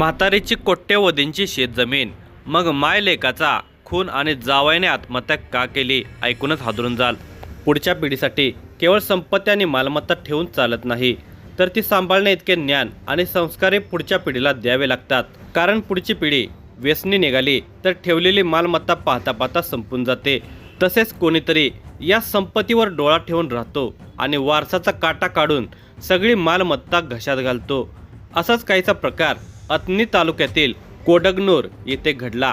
म्हातारीची कोट्यवधींची शेतजमीन, मग मायलेकाचा खून आणि जावयाने आत्महत्या का केली, ऐकूनच हादरून जाल. पुढच्या पिढीसाठी केवळ संपत्ती आणि मालमत्ता ठेवून चालत नाही, तर ती सांभाळणे इतके ज्ञान आणि संस्कारही पुढच्या पिढीला द्यावे लागतात. कारण पुढची पिढी व्यसनी निघाली तर ठेवलेली मालमत्ता पाहता पाहता संपून जाते. तसेच कोणीतरी या संपत्तीवर डोळा ठेवून राहतो आणि वारसाचा काटा काढून सगळी मालमत्ता घशात घालतो. असाच काहीचा प्रकार अथणी तालुक्यातील कोडगनूर येथे घडला.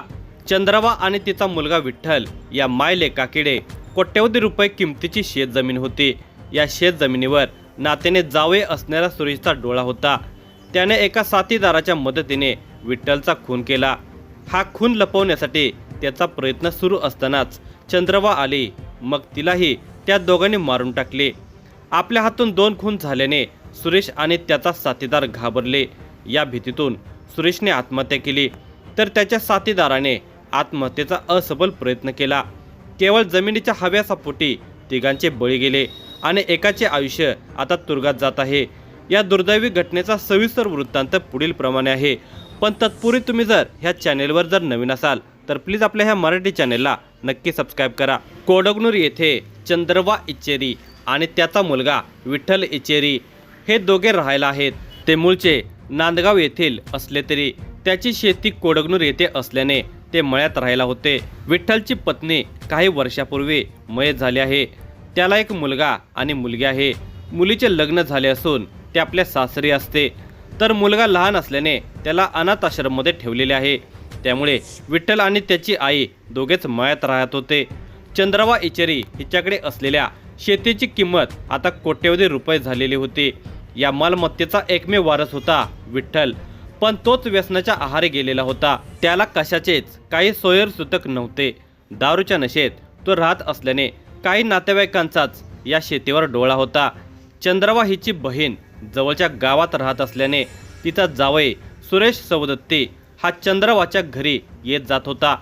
चंद्रवा आणि तिचा मुलगा विठ्ठल या मायलेकाकडे कोट्यवधी रुपये किमतीची शेतजमीन होती. या शेतजमिनीवर नात्याने जावे असणारा सुरेशचा डोळा होता. त्याने एका साथीदाराच्या मदतीने विठ्ठलचा खून केला. हा खून लपवण्यासाठी त्याचा प्रयत्न सुरू असतानाच चंद्रवा आली. मग तिलाही त्या दोघांनी मारून टाकले. आपल्या हातून 2 खून झाल्याने सुरेश आणि त्याचा साथीदार घाबरले. या भीतीतून सुरेशने आत्महत्या केली, तर त्याच्या साथीदाराने आत्महत्येचा असफल प्रयत्न केला. केवळ जमिनीच्या हव्यासापोटी तिघांचे बळी गेले आणि एकाचे आयुष्य आता तुरुंगात जात आहे. या दुर्दैवी घटनेचा सविस्तर वृत्तांत पुढील प्रमाणे आहे. पण तत्पूर्वी तुम्ही जर ह्या चॅनेलवर जर नवीन असाल तर प्लीज आपल्या ह्या मराठी चॅनेलला नक्की सबस्क्राईब करा. कोडगनूर येथे चंद्रवा इचेरी आणि त्याचा मुलगा विठ्ठल इचेरी हे दोघे राहायला आहेत. ते मूळचे नांदगाव येथील असले तरी त्याची शेती कोडगनूर येथे असल्याने ते मळ्यात राहायला होते. विठ्ठलची पत्नी काही वर्षापूर्वी मयत झाली आहे. त्याला एक मुलगा आणि मुलगी आहे. मुलीचे लग्न झाले असून ते आपल्या सासरी असते, तर मुलगा लहान असल्याने त्याला अनाथ आश्रममध्ये ठेवलेले आहे. त्यामुळे विठ्ठल आणि त्याची आई दोघेच मळ्यात राहत होते. चंद्रवा इचेरी हिच्याकडे असलेल्या शेतीची किंमत आता कोट्यवधी रुपये झालेली होती. या मालमत्तेचा एकमेव वारस होता विठ्ठल, पण तोच व्यसनाच्या आहारी गेलेला होता. त्याला कशाचेच काही सोयरसूतक नव्हते. दारूच्या नशेत तो राहत असल्याने काही नातेवाईकांचाच या शेतीवर डोळा होता. चंद्रवा हिची बहीण जवळच्या गावात राहत असल्याने तिचा जावई सुरेश सवदत्ती हा चंद्रवाच्या घरी येत जात होता.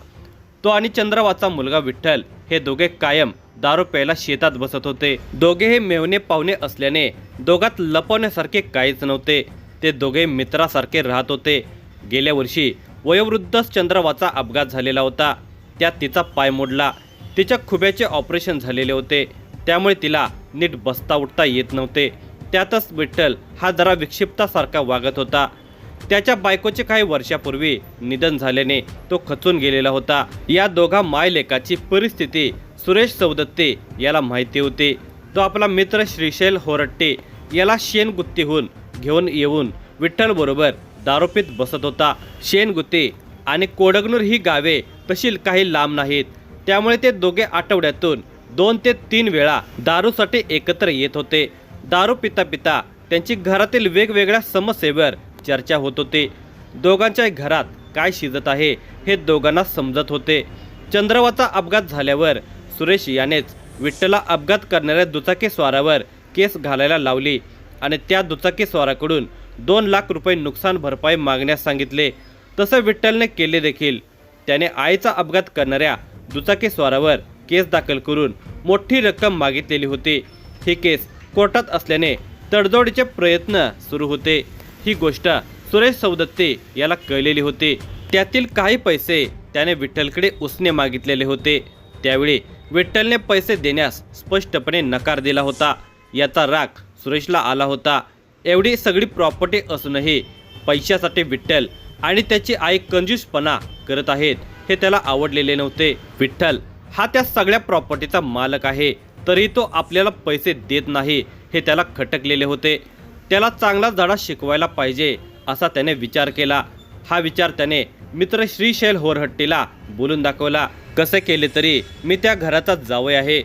तो आणि चंद्रवाचा मुलगा विठ्ठल हे दोघे कायम दारू प्यायला शेतात बसत होते. दोघे हे मेवणे पाहुणे असल्याने दोघात लपवण्यासारखे काहीच नव्हते. ते दोघे मित्रासारखे राहत होते. गेल्या वर्षी वयोवृद्ध चंद्रवाचा अपघात झालेला होता. त्यात तिचा पाय मोडला. तिच्या खुब्याचे ऑपरेशन झालेले होते, त्यामुळे तिला नीट बसता उठता येत नव्हते. त्यातच विठ्ठल हा जरा विक्षिप्तासारखा वागत होता. त्याच्या बायकोचे काही वर्षापूर्वी निधन झाल्याने तो खचून गेलेला होता. या दोघा मायलेकाची परिस्थिती सुरेश सवदत्ते याला माहिती होती. तो आपला मित्र श्रीशैल होरट्टे याला शेनगुत्तीहून घेऊन येऊन विठ्ठल बरोबर दारू पीत बसत होता. शेनगुत्ती आणि कोडगनूर ही गावे तशी काही लांब नाहीत, त्यामुळे ते दोघे आठवड्यातून 2 ते 3 वेळा दारूसाठी एकत्र येत होते. दारू पिता पिता त्यांची घरातील वेगवेगळ्या समस्येवर चर्चा होत होती. दोघांच्या घरात काय शिजत आहे हे दोघांना समजत होते. चंद्रवाचा अपघात झाल्यावर सुरेश यानेच विठ्ठलला अपघात करणाऱ्या दुचाकी स्वारावर केस घालायला लावली आणि त्या दुचाकी स्वाराकडून 2 लाख रुपये नुकसान भरपाई मागण्यास सांगितले. तसं विठ्ठलने केले देखील. त्याने आईचा अपघात करणाऱ्या दुचाकी स्वारावर केस दाखल करून मोठी रक्कम मागितलेली होती. ही केस कोर्टात असल्याने तडजोडीचे प्रयत्न सुरू होते. ही गोष्ट सुरेश सवदत्ते याला कळलेली होती. त्यातील काही पैसे त्याने विठ्ठलकडे उसने मागितलेले होते. त्यावेळी विठ्ठलने पैसे देण्यास स्पष्टपणे नकार दिला होता. याचा राग सुरेशला आला होता. एवढी सगळी प्रॉपर्टी असूनही पैशासाठी विठ्ठल आणि त्याची आई कंजूसपणा करत आहेत हे त्याला आवडलेले नव्हते. विठ्ठल हा त्या सगळ्या प्रॉपर्टीचा मालक आहे, तरी तो आपल्याला पैसे देत नाही हे त्याला खटकलेले होते. त्याला चांगला धडा शिकवायला पाहिजे असा त्याने विचार केला. हा विचार त्याने मित्र श्रीशैल होरहट्टीला बोलून दाखवला. कसे केले तरी मी त्या घराचा जावई आहे.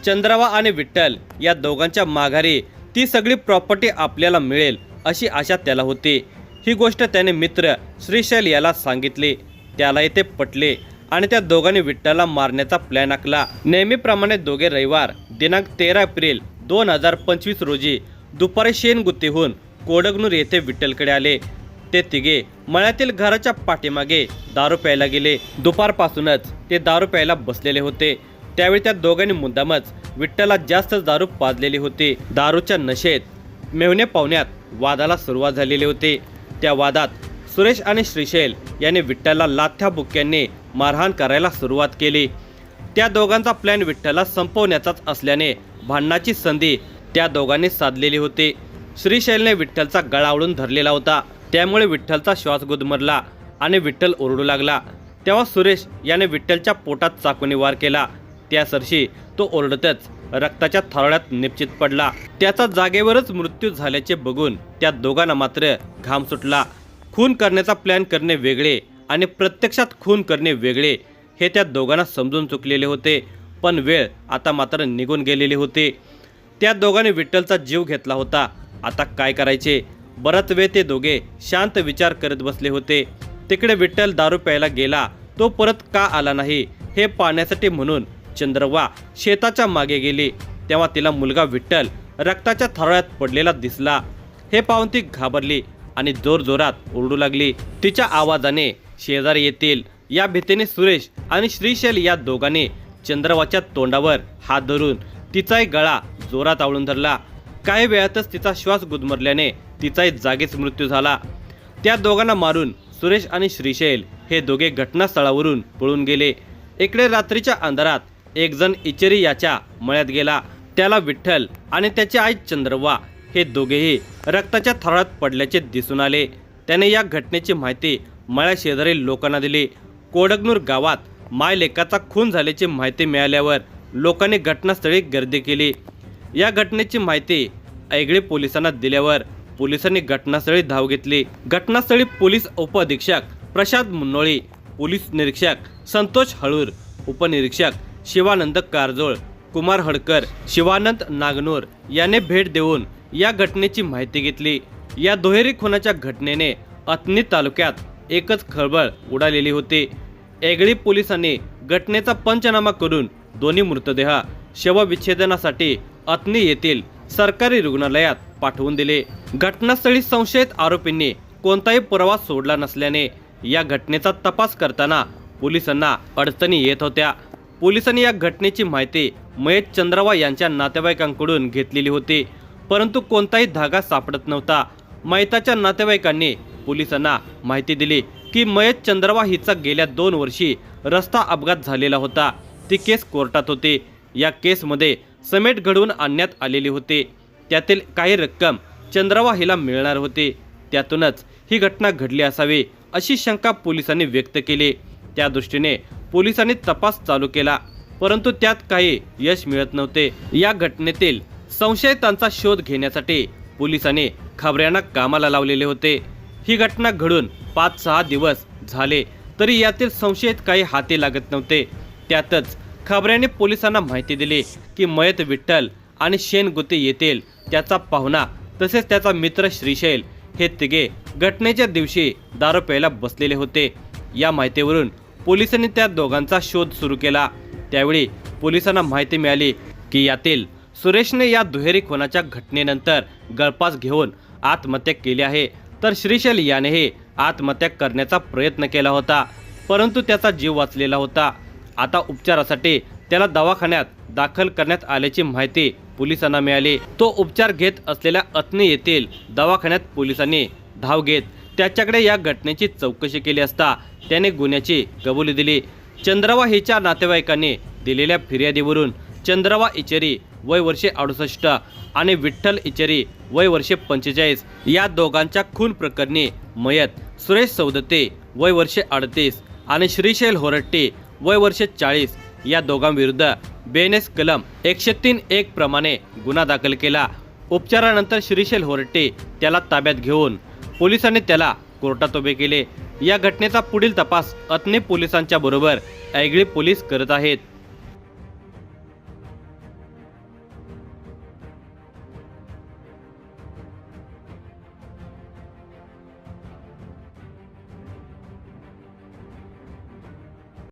चंद्रवा आणि विठ्ठल या दोघांच्या माघारी ती सगळी प्रॉपर्टी आपल्याला मिळेल अशी आशा त्याला होती. ही गोष्ट त्याने मित्र श्रीशैल याला सांगितली. त्याला ते पटले आणि त्या दोघांनी विठ्ठलला मारण्याचा प्लॅन आखला. नेहमीप्रमाणे दोघे रविवार दिनांक 13 एप्रिल 2025 रोजी दुपारी शेनगुत्तीहून कोडगनूर येथे विठ्ठलकडे आले. ते तिघे मळ्यातील घराच्या पाठीमागे दारू प्यायला गेले. दुपारपासूनच ते दारू प्यायला बसलेले होते. त्यावेळी त्या दोघांनी मुद्दामच विठ्ठलला जास्त दारू पाजलेली होती. दारूच्या नशेत मेवणे पाहुण्यात वादाला सुरुवात झालेली होती. त्या वादात सुरेश आणि श्रीशैल यांनी विठ्ठलला लाथ्या बुक्क्यांनी मारहाण करायला सुरुवात केली। त्या दोघांचा प्लॅन विठ्ठलला संपवण्याचाच असल्याने भांडणाची संधी त्या दोघांनी साधलेली होती। श्रीशैलने विठ्ठलचा गळा आवळून धरलेला होता, त्यामुळे विठ्ठलचा श्वास गुदमरला आणि विठ्ठल ओरडू लागला। तेव्हा सुरेश याने विठ्ठलच्या पोटात चाकूने वार केला। त्या सरशी तो ओरडतच रक्ताच्या थारोळ्यात निपचित पडला। त्याचा जागेवरच मृत्यू झाल्याचे बघून त्या दोघांना मात्र घाम सुटला। खून करण्याचा प्लॅन करणे वेगळे आणि प्रत्यक्षात खून करणे वेगळे हे त्या दोघांना समजून चुकलेले होते, पण वेळ आता मात्र निघून गेलेली होती। त्या दोघांनी विठ्ठलचा जीव घेतला होता, आता काय करायचे? बराच वेळ ते दोघे शांत विचार करत बसले होते। तिकडे विठ्ठल दारू प्यायला गेला, तो परत का आला नाही हे पाहण्यासाठी म्हणून चंद्रवा शेताच्या मागे गेली। तेव्हा तिला मुलगा विठ्ठल रक्ताच्या थारोळ्यात पडलेला दिसला। हे पाहून ती घाबरली आणि जोरजोरात ओरडू लागली। तिच्या आवाजाने शेजारी येतील या भीतीने सुरेश आणि श्रीशैल या दोघांनी चंद्रवाच्या तोंडावर हात धरून तिचाही गळा जोरात आवळून धरला। काही वेळातच तिचा श्वास गुदमरल्याने तिचाही जागीच मृत्यू झाला। त्या दोघांना मारून सुरेश आणि श्रीशैल हे दोघे घटनास्थळावरून पळून गेले। इकडे रात्रीच्या अंधारात एक जण इचेरी याच्या मळ्यात गेला। त्याला विठ्ठल आणि त्याची आई चंद्रवा हे दोघेही रक्ताच्या थारोळ्यात पडल्याचे दिसून आले। त्याने या घटनेची माहिती मळ्या शेजारील लोकांना दिली। कोडगनूर गावात मायलेकाचा खून झाल्याची माहिती मिळाल्यावर लोकांनी घटनास्थळी गर्दी केली। या घटनेची माहिती ऐगळे पोलिसांना दिल्यावर पोलिसांनी घटनास्थळी धाव घेतली। घटनास्थळी पोलीस उपअधीक्षक प्रशांत मुन्नोळी, पोलीस निरीक्षक संतोष हळूर, उपनिरीक्षक शिवानंद कारजोळ, कुमार हडकर, शिवानंद नागनूर यांनी भेट देऊन या घटनेची माहिती घेतली। या दुहेरी खुनाच्या घटनेने अथणी तालुक्यात एकच खळबळ उडालेली होती। ऐगळी पोलिसांनी घटनेचा पंचनामा करून दोन्ही मृतदेह शवविच्छेदनासाठी अथणी येथील सरकारी रुग्णालयात पाठवून दिले। घटनास्थळी संशयित आरोपींनी कोणताही पुरावा सोडला नसल्याने या घटनेचा तपास करताना पोलिसांना अडचणी येत होत्या। पोलिसांनी या घटनेची माहिती मयत चंद्रवा यांच्या नातेवाईकांकडून घेतलेली होती, परंतु कोणताही धागा सापडत नव्हता। मयताच्या नातेवाईकांनी पोलिसांना माहिती दिली की मयत चंद्रवा हिचा गेल्या 2 वर्षी रस्ता अपघात झालेला होता। ती केस कोर्टात होती। या केसमध्ये समेट घडवून आणण्यात आलेली होती। त्यातील काही रक्कम चंद्रवा हिला मिळणार होती। त्यातूनच ही घटना घडली असावी अशी शंका पोलिसांनी व्यक्त केली। त्या दृष्टीने पोलिसांनी तपास चालू केला, परंतु त्यात काही यश मिळत नव्हते। या घटनेतील संशयितांचा शोध घेण्यासाठी पोलिसांनी खबऱ्यांना कामाला लावलेले होते। ही घटना घडून 5-6 दिवस झाले तरी यातील संशयित काही हाती लागत नव्हते। त्यातच खबऱ्यांनी पोलिसांना माहिती दिली की मयत विठ्ठल आणि शेनगुत्ते येथील त्याचा पाहुणा तसेच त्याचा मित्र श्रीशैल हे तिघे घटनेच्या दिवशी दारू प्यायला बसलेले होते। या माहितीवरून पोलिसांनी त्या दोघांचा शोध सुरू केला। त्यावेळी पोलिसांना माहिती मिळाली की यातील सुरेशने या दुहेरी खुनाच्या घटनेनंतर गळफास घेऊन आत्महत्या केली आहे, तर श्रीशैल यानेही आत्महत्या करण्याचा प्रयत्न केला होता, परंतु त्याचा जीव वाचलेला होता। आता उपचारासाठी त्याला दवाखान्यात दाखल करण्यात आल्याची माहिती पोलिसांना मिळाली। तो उपचार घेत असलेल्या अथणी येथील दवाखान्यात पोलिसांनी धाव घेत त्याच्याकडे या घटनेची चौकशी केली असता त्याने गुन्ह्याची कबुली दिली। चंद्रवा हिच्या नातेवाईकांनी दिलेल्या फिर्यादीवरून चंद्रवा इचेरी वय वर्षे 68 आणि विठ्ठल इचेरी वय वर्षे 45 या दोघांच्या खून प्रकरणी मयत सुरेश सौदत्ते वय वर्षे 38 आणि श्रीशैल होरट्टी वय वर्षे 40 या दोघांविरुद्ध BNS कलम 103(1) प्रमाणे गुन्हा दाखल केला। उपचारानंतर श्रीशैल होरट्टी त्याला ताब्यात घेऊन पोलिसांनी त्याला कोर्टात उभे केले। या घटनेचा पुढील तपास अथणी पोलिसांच्या बरोबर ऐगळी पोलीस करत आहेत।